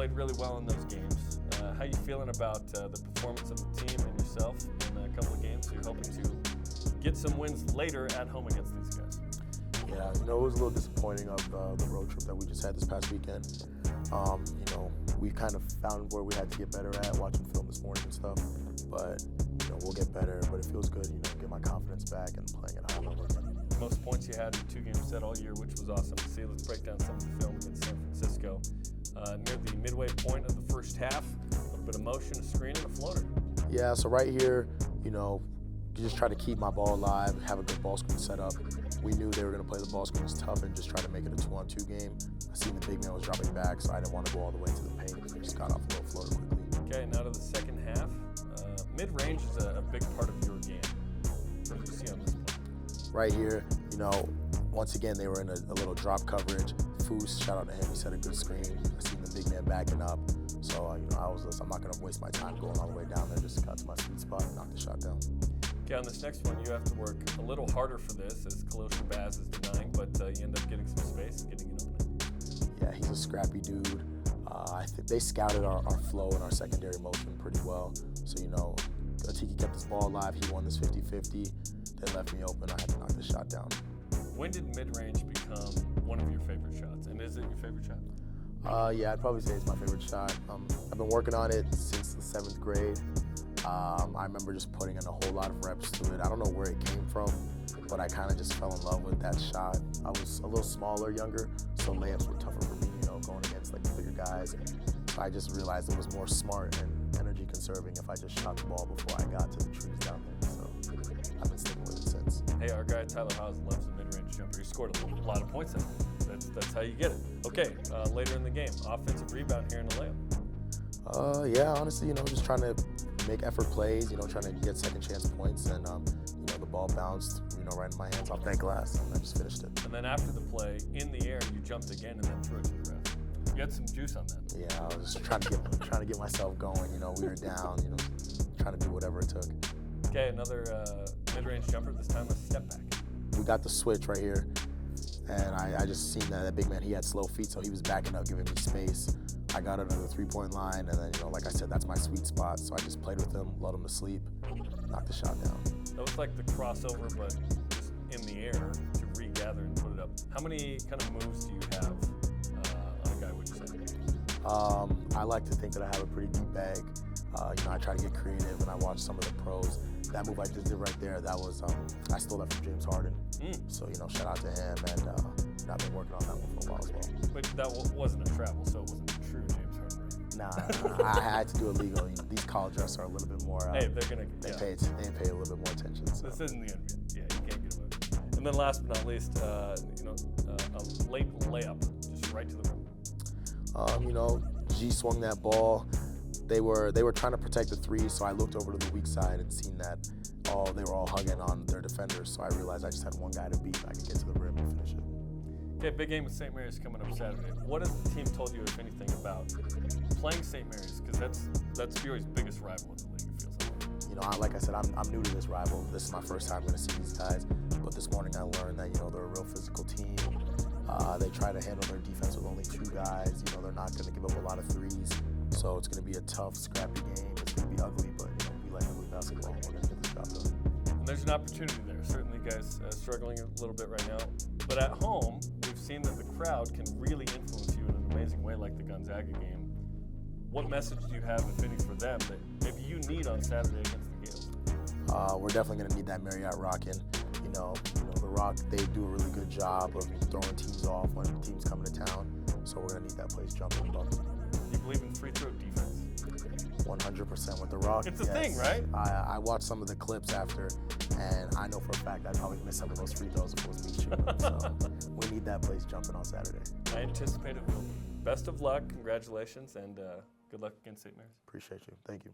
played really well in those games. How you feeling about the performance of the team and yourself in a couple of games? So you're hoping to get some wins later at home against these guys. Yeah, it was a little disappointing of the road trip that we just had this past weekend. We kind of found where we had to get better at, watching film this morning and stuff. But, we'll get better. But it feels good, get my confidence back and playing at a high level again. Most points you had in 2-game set all year, which was awesome to see. Let's break down some of the film against San Francisco. Near the midway point of the first half, a little bit of motion, a screen, and a floater. Yeah, so right here, just try to keep my ball alive, have a good ball screen set up. We knew they were going to play the ball screens tough and just try to make it a 2-on-2 game. I seen the big man was dropping back, so I didn't want to go all the way to the paint. So just got off a little floater quickly. Okay, now to the second half. Mid-range is a big part of your game. What did you see on this play? Right here, once again, they were in a little drop coverage. Foos, shout out to him, he set a good screen. I seen the big man backing up. So, I'm not going to waste my time going all the way down there. Just got to my sweet spot and knocked the shot down. Okay, on this next one, you have to work a little harder for this, as Khalil Shabazz is denying, but you end up getting some space and getting an opening. Yeah, he's a scrappy dude. I think they scouted our flow and our secondary motion pretty well. So, Atiki kept his ball alive. He won this 50-50. They left me open. I had to knock the shot down. When did mid-range become one of your favorite shots? And is it your favorite shot? Yeah, I'd probably say it's my favorite shot. I've been working on it since the 7th grade. I remember just putting in a whole lot of reps to it. I don't know where it came from, but I kind of just fell in love with that shot. I was a little smaller, younger, so layups were tougher for me, going against the bigger guys. So I just realized it was more smart and energy conserving if I just shot the ball before I got to the trees down there. So I've been sticking with it since. Hey, our guy Tyler Haws loves a mid-range jumper. He scored a lot of points in it. That's how you get it. Okay, later in the game, offensive rebound here in the layup. Yeah, honestly, just trying to make effort plays, trying to get second chance points, and the ball bounced, right in my hands off that glass, and I just finished it. And then after the play, in the air, you jumped again and then threw it to the ref. You had some juice on that. Yeah, I was just trying to get myself going. We were down, trying to do whatever it took. Okay, another mid-range jumper. This time a step back. We got the switch right here, and I just seen that big man. He had slow feet, so he was backing up, giving me space. I got it on the 3-point line, and then, like I said, that's my sweet spot. So I just played with him, lulled him to sleep, knocked the shot down. That was like the crossover, but just in the air to regather and put it up. How many kind of moves do you have on a guy, would you say? I like to think that I have a pretty deep bag. I try to get creative, and I watch some of the pros. That move I just did right there, that was, I stole that from James Harden. So, shout out to him, and I've been working on that one for a while as well. But that wasn't a travel, so it wasn't a true James Harden. Nah, I had to do it legal. These college refs are a little bit more. Hey, they're gonna. They pay a little bit more attention. So. This isn't the NBA. Yeah, you can't get away with it. And then last but not least, a late layup, just right to the rim. G swung that ball. They were trying to protect the three, so I looked over to the weak side and seen that they were all hugging on their defenders. So I realized I just had one guy to beat. I could get to the rim and finish it. Okay, big game with St. Mary's coming up Saturday. What has the team told you, if anything, about playing St. Mary's? Because that's BYU's biggest rival in the league, it feels like. Like I said, I'm new to this rival. This is my first time going to see these guys. But this morning I learned that, they're a real physical team. They try to handle their defense with only 2 guys. They're not going to give up a lot of threes. So it's going to be a tough, scrappy game. It's going to be ugly, but we like ugly basketball. We're going to get this job done. And there's an opportunity there. Certainly, guys struggling a little bit right now. But at home, we've seen that the crowd can really influence you in an amazing way, like the Gonzaga game. What message do you have, if any, for them that maybe you need on Saturday against the Gales? We're definitely going to need that Marriott rocking. The Rock, they do a really good job of throwing teams off when teams come to town. So we're going to need that place jumping and bumping. You believe in free throw defense? 100% with the Rock. It's a thing, right? I watched some of the clips after, and I know for a fact I'd probably miss some of those free throws if it was me shooting them. So we need that place jumping on Saturday. I anticipate it will. Best of luck, congratulations, and good luck against St. Mary's. Appreciate you. Thank you.